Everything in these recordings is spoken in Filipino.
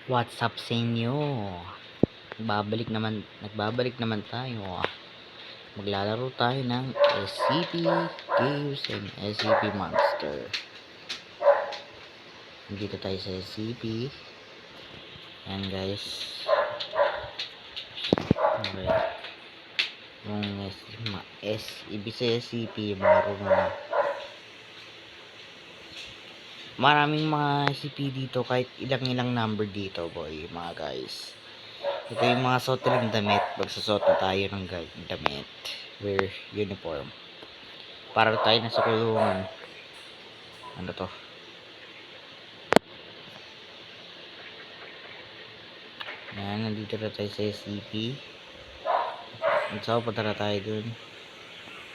What's up sa inyo? Nagbabalik naman tayo. Maglalaro tayo ng SCP Games and SCP Monster. Dito tayo sa SCP. Ayan guys. Okay. Yung ibig sa SCP, maraming mga SCP dito, kahit ilang number dito boy, mga guys. Ito yung mga suot ng damit. Magsusot na tayo ng damit. Wear uniform. Para tayo nasa kulungan. Ano to? Yan, nandito na tayo sa SCP. So, punta na tayo dun.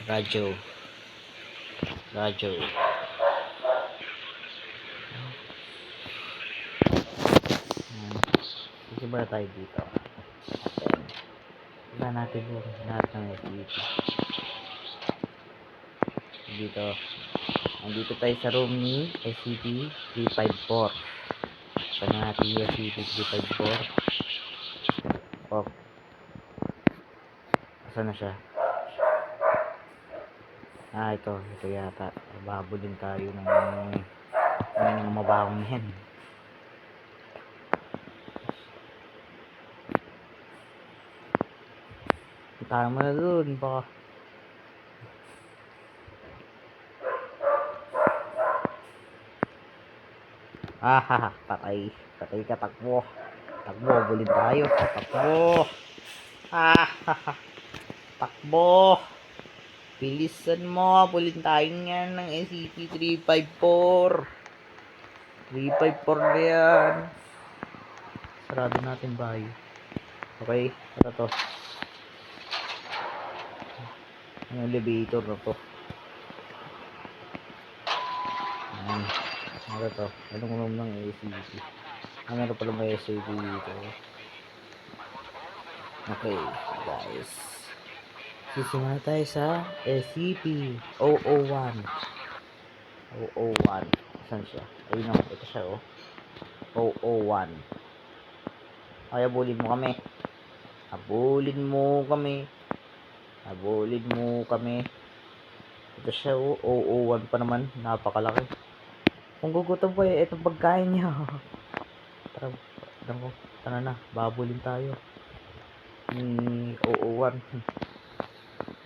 Radyo. Sisimula tayo dito. Iba natin yung lahat ng SCP. Nandito tayo sa room ni SCP-354. Ito na natin yung SCP-354. Oh. Asan na siya? Ito yata. Babulin tayo ng mabahong yan. Tama na dun, baka. Patay ka, takbo, bulin tayo, takbo. Takbo, bilisan mo, bulin tayo yan ng SCP-354 na yan. Sarado natin bahay. Okay, ito to. Ang elevator na to. Ano to? Anong room ng SCP? Ano pala may SCP dito? Okay, guys. Sisimula tayo sa SCP-001. 001. Saan siya? Ayun o, ito siya o. 001. Ay, abulin mo kami. Ito siya o. 001 pa naman. Napakalaki. Kung gugutom po itong pagkain niya. Tara na. Babulin tayo. Ni 001.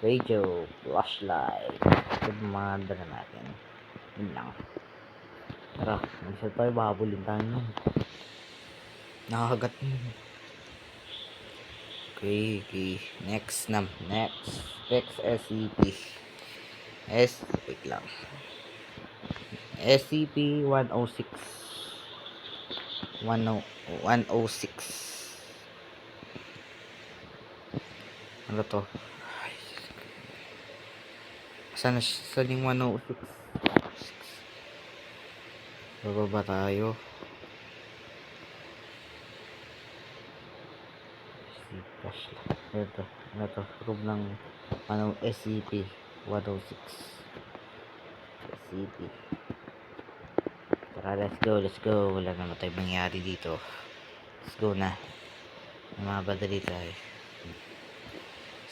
Radio. Flashlight. Ito mga dala natin. Yun lang. Tara. Mag-isa tayo. Babulin tayo nun. Nakakagat mo. Okay. Next SCP. Wait lang. SCP-106. 106. Ano to? Saan yung 106? Bababa tayo. Ano to? Room ng SCP-106. SCP. Tara, let's go. Wala naman tayong mangyari dito. Let's go na. Mamadali tayo.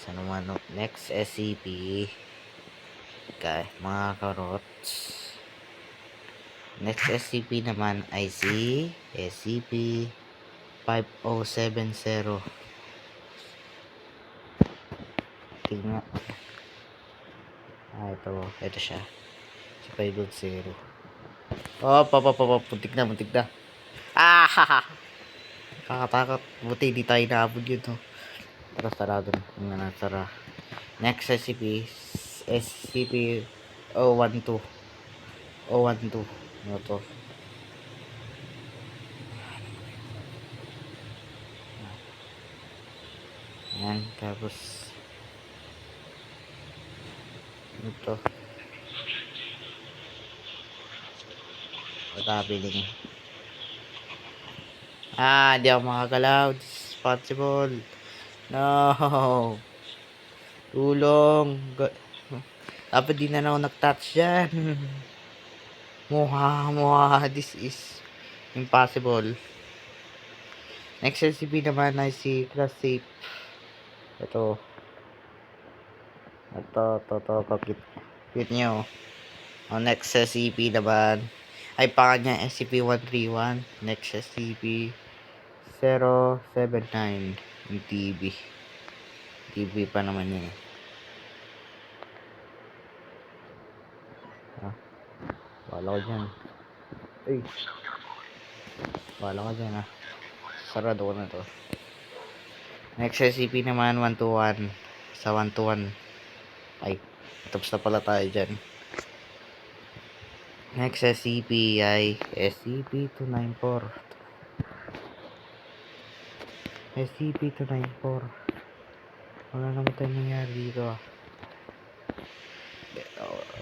Sa naman next SCP. Okay, mga karots. Next SCP naman ay si SCP-5070. Tingnan. Ito siya. Si 570. Puntik na. Kakatakot. Buti di tayo naabot yun, no? Pero sarado na. Nasara. Next SCP-012. Ano to? Ayan. Tapos ano to? Patabiling. Di ako makagalaw. This is possible. No. Tulong. Dapat di na ako nag-touch dyan. Muha. This is impossible. Next SCP naman ay si Class Safe. Ito. Cute nyo. Next SCP naman ay pangalan niya SCP-131. Next SCP-079. Yung TV pa naman yun. Wala ko dyan. Ay. Wala ko dyan Sarado ko na to. Next SCP naman 121. Sa 121. Ay. Tapos na pala tayo dyan. Next SCP ay SCP-294. SCP-294. Wala naman tayo nangyari dito.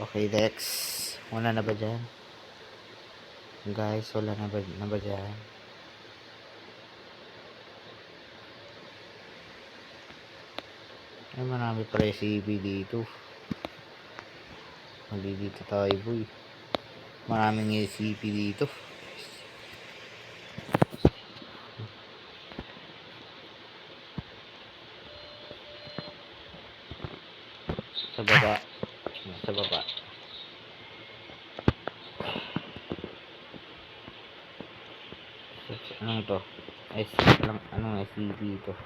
Okay, next. Wala na ba dyan? Guys, wala na ba dyan? Ay, marami pala SCP dito. Mali dito tayo, boy. Maraming SCP dito. Sa baba. Anong to? Anong SCP ito?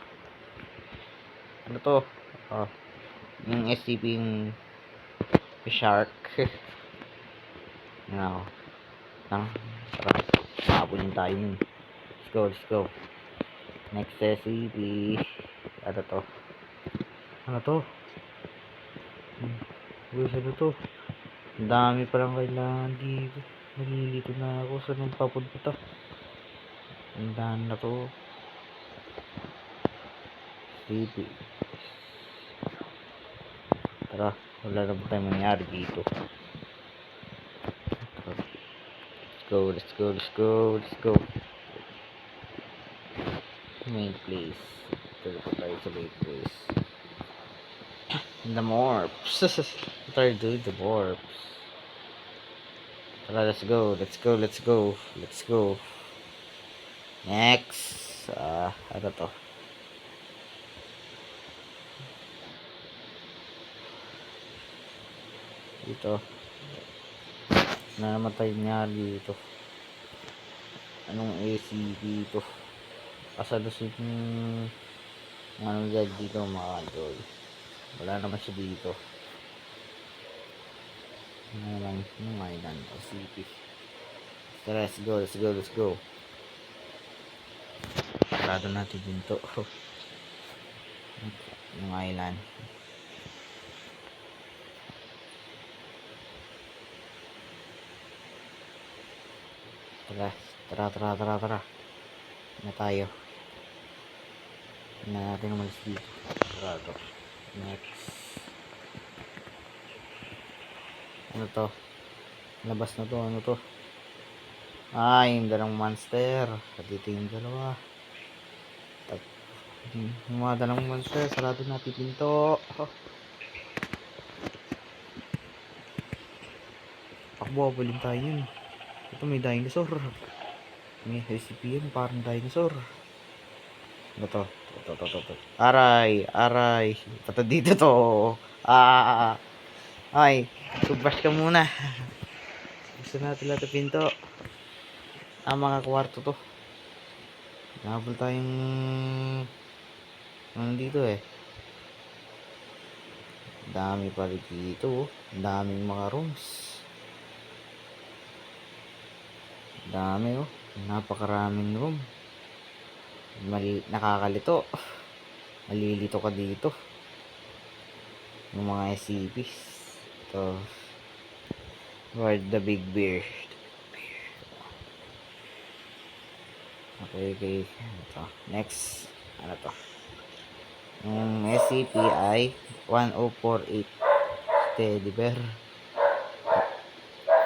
Ano to? Yung SCP yung shark. Ano? Tara. Maabulin tayo nun. Let's go. Next SCP. Ano to? Guys, ano to? Ang dami palang kailangan dito. Nalilito na ako. Saan ang papunta? Ang dami na to. SCP. Tara. Wala na ba tayong mangyari dito? Let's go. Main place. Tuloy tayo sa main place. The morphs. Try to do the morphs. Tara, let's go. Next. Ano to? Dito. Namatay niya dito. Anong ACP ito? Kasalusin yung ano dito mga idol. Wala naman siya dito. Ano naman yung island ACP. So let's go. Parado natin dito. Yung island. Tara. Na tayo. Na natin umalis dito. Parado. Next. Ano to? Labas na to. Ano to? Yung dalang monster. Dito yung dalawa. Yung mga dalang monster. Sarado natin pinto. Pakbo-bulin tayo yun. Ito may dinosaur. May SCP yun. Parang dinosaur. Ano to? Aray. Ito dito to. Ay. Subbash ka muna. Gusto natin lahat pinto. Mga kwarto to. Nabol tayong nandito dami pa rin dito. Daming mga rooms. Dami napakaraming room. Nakakalito. Malilito ka dito. Yung mga SCPs. Ito. Where's the big bear? Okay. Ito. Next. Ano to? Yung SCP ay 1048. Teddy bear.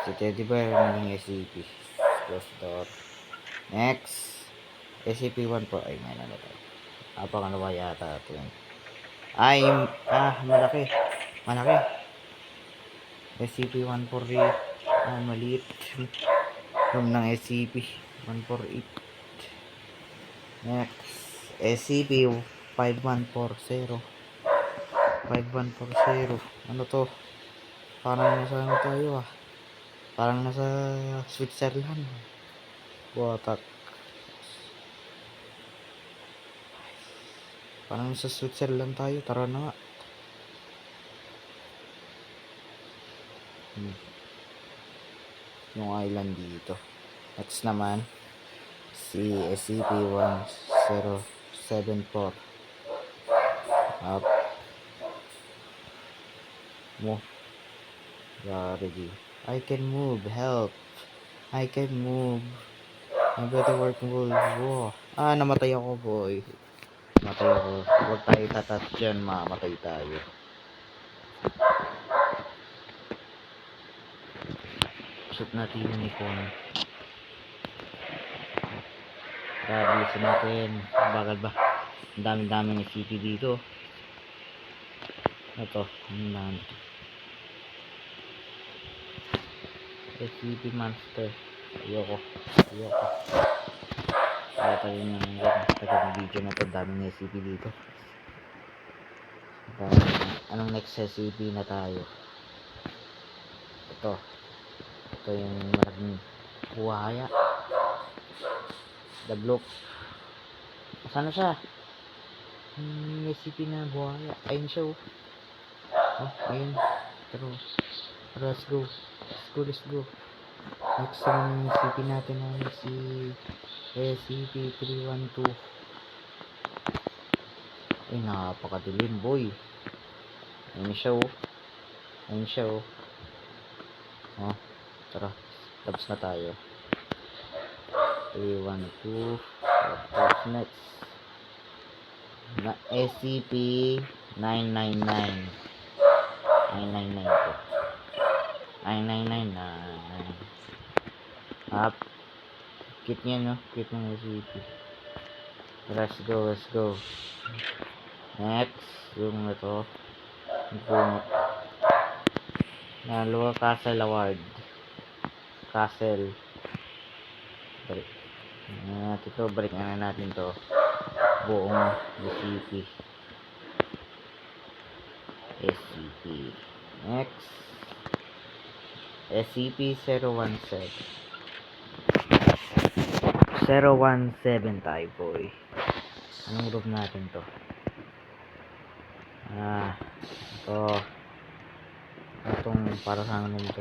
Si Teddy bear naging SCP. Close door. Next. SCP-1 po. Ay, may ano to. Apang ano ba yata ito yun? Malaki. SCP-148. Maliit. Room ng SCP-148. Next, SCP-5140. 5140. Ano to? Parang nasa ano tayo ah. Parang nasa Switzerland. Watak. Parang nasa Switzerland tayo. Tara na nga. Yung island dito. Next naman, si SCP-1074. Up. Move. Ready. I can move. Help. I can move. I better work move. Wow. Namatay ako, boy. Namatay ako. Huwag tayo tatat dyan. Mamatay tayo. Shoot natin yung unicorn. Bilisan natin. Bagal ba? Ang dami-dami ng city dito. Ito. Ang dami. SCP monster. Ayoko. Kaya tayo ng tagal video na ito. Daming SCP dito. Anong next SCP na tayo? Ito yung malaking buhaya. Dablok. Saan na siya? SCP na buhaya. Ayun siya oh. Ayun. Pero let's go. Let's go. Next naman yung SCP natin ay si SCP-312. Ay, napakadilim boy. Ayun siya oh. Tara. Tapos na tayo. 312. Tapos next. Na SCP-999. 999 po. 999 na. Up. Cute niya no? Cute ng SCP. Let's go. Next. Yung ito. Yung Lower Castle Award. Castle. Balik. Balik na natin to. Buong SCP. Next. SCP-017. 017 tayo boy. Anong group natin to? Itong para sa amin to.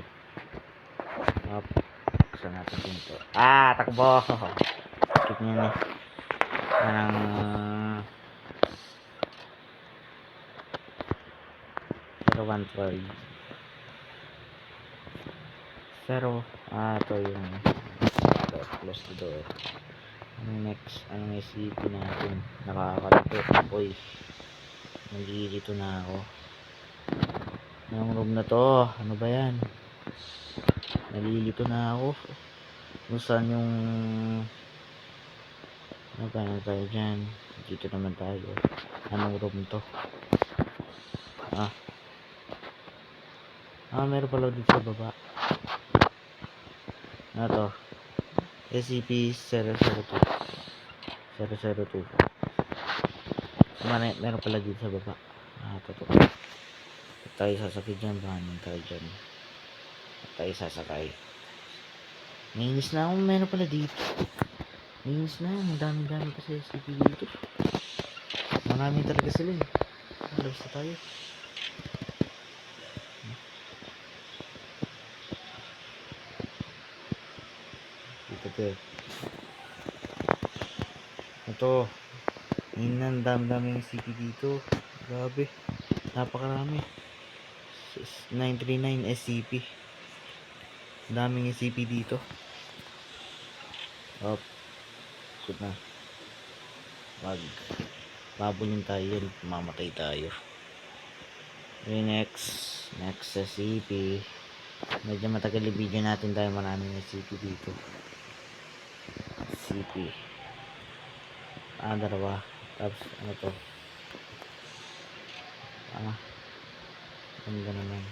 Saan natin dito? Takbo! Skip nyo na. Parang 012. Ito yung close the door. Next, ang SCP natin. Nakakalapit. Boy. Nagigito na ako. Anong room na to? Ano ba yan? Nalilito na ako. Kung saan yung ano tayo dyan? Dito naman tayo. Anong room to? Meron pala dito sa baba. Ano to? SCP-002. Meron pala dito sa baba. Ito. Tayo sasakay dyan. Bahanin tayo dyan. Tayo sasakay. Nainis na ako. Meron pala dito. Nainis na. Ang dami-dami kasi SCP dito. Marami talaga sila eh. Labas na tayo. Ito. Ang dami-dami SCP dito. Grabe. Napakarami. 939 SCP. Daming SCP dito. Good na. Babulin tayo yun. Mamatay tayo. Okay, next SCP. Medyo matagal yung video natin dahil maraming SCP dito. SCP. Dalawa. Tapos ano to? Ganda naman.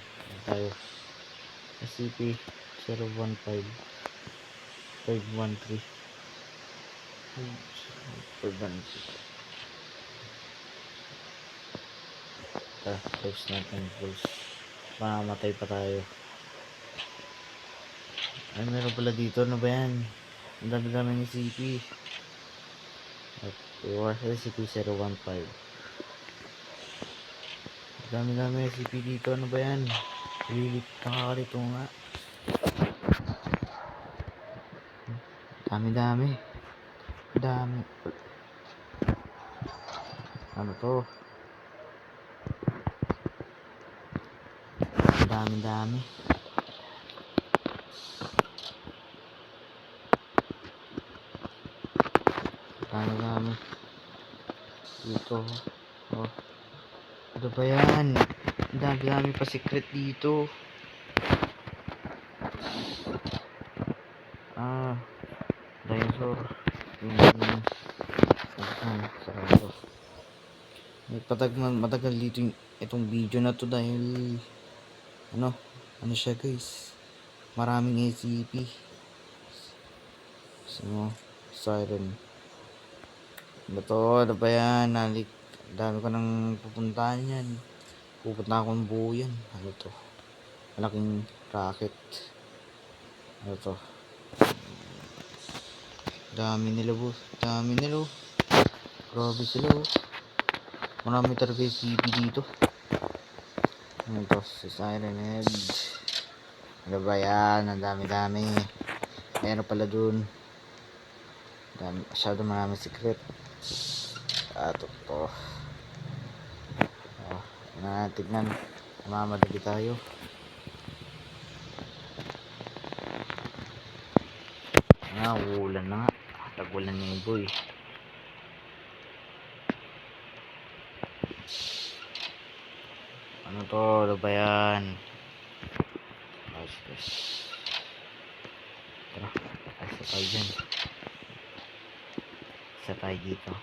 Tayo. SCP-015 513. Pagbansi. Close natin. Close. Mamatay pa tayo. Ay, meron pala dito. Ano ba yan? Ang dami-dami ni CP. SCP-015. Ang dami-dami ni CP dito. Ano ba yan? Nakakalito nga. Dami-dami. Dami. Ano to? Dami-dami. Dami-dami. Dito. Oh. Ano ba yan? Dami-dami pa secret dito. Dinosaur. Sarado. Matagal dito itong video na to dahil ano siya guys, maraming SCP. So, siren. Ano ba yan? Dami ko nang pupuntahan yan. Pupunta akong buo yan. Ano to? Malaking racket. Ano to? Dami nila boss. Dami nila. Grabe sila. Marami talaga yung CP dito. Ano to? Si Siren Head. Ano ba yan? Ang dami-dami. Meron pala dun. Masyado marami secret. Ito. Tignan. Mamadali tayo. Ulan na nga. Tag-ulan na yung boy. Ano to? Ano ba yan? Tara. Isa tayo dyan. Isa tayo dito.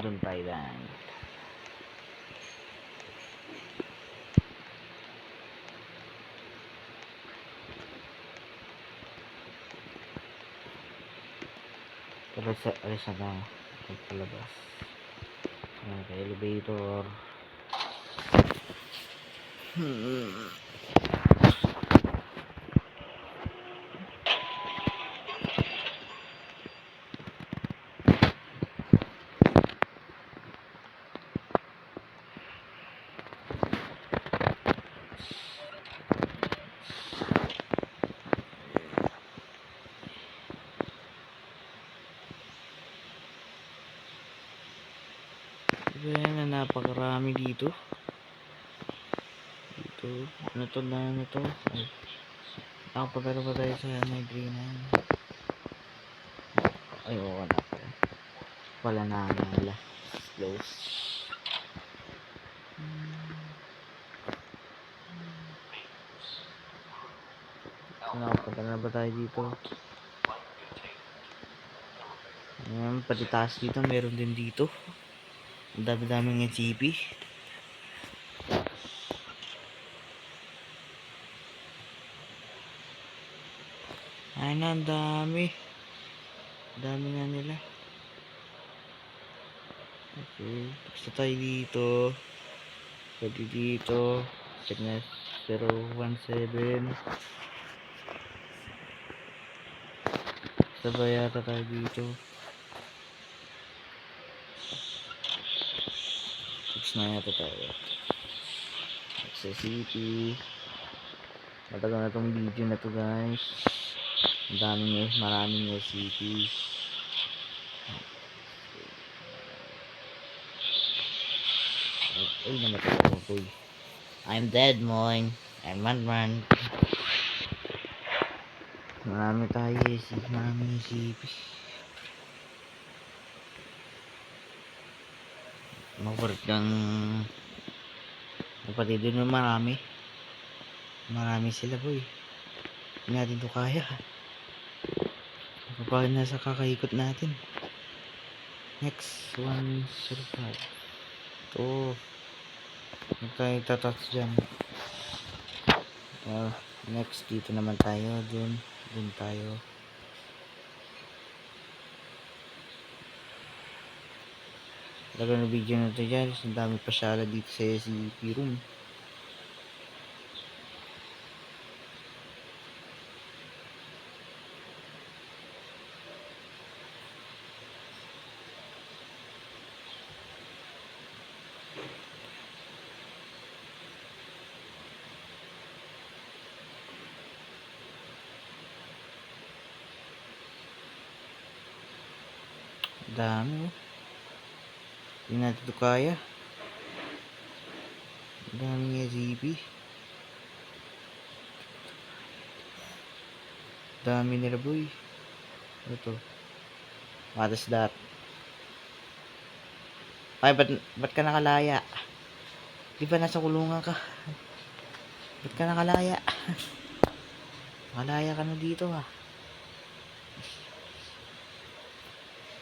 Doon tayo lang. Alis na tayo. Pagpalabas. Elevator. Ayan, napakarami dito. Ano to? Nakapagano ba tayo sa may green na? Ay, oo na. Wala na nila. Close. Nakapagano ba tayo dito? Ayan, pati taas dito. Meron din dito. Ang dami-daming SCP. Ay na, ang dami. Dami nga nila. Okay, basta tayo dito. Pwede dito. Check na 017. Sabay yata tayo dito. Fix na yata tayo. SCP. Matagal na tong video na to guys. Maraming SCP. Uy, namatay ako boy. I'm dead moin. I'm man. Marami tayo SCP. Maraming SCP. Makulit ng kapatid din marami sila boy. Hindi natin to kaya. Kapag nasa kakaikot natin. Next, 105. Ito. Huwag tayo tatouch dyan. Next, dito naman tayo. Dun tayo. Talaga na video na ito dyan. Ang dami pa syala dito sa SCP room. Dami oh. Hindi natin ito kaya. Daming SCP. Dami nila boy. Ito. What is that? Ay, ba't ka nakalaya? Di ba nasa kulungan ka? Ba't ka nakalaya? Nakalaya ka na dito ah.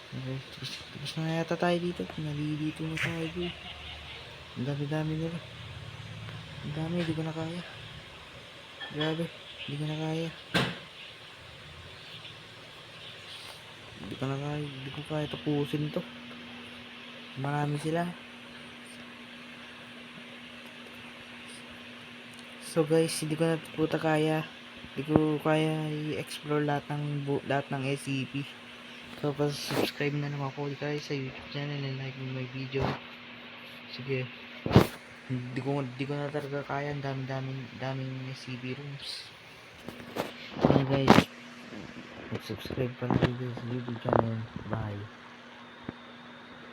Okay, tapos na yata tayo dito. Nalilito na tayo boy. Ang dami-dami nila. Ang dami, di ko na kaya. Grabe, di ko na kaya. Di ko kaya tapusin to. Marami sila. So guys, hindi ko na puta kaya. Hindi ko kaya i-explore lahat ng SCP. So, subscribe na naman ako guys sa YouTube channel and like my video. Sige. Hindi ko na talaga kaya. Ang daming SCP rooms. Okay guys. Subscribe pa na sa YouTube channel. Bye.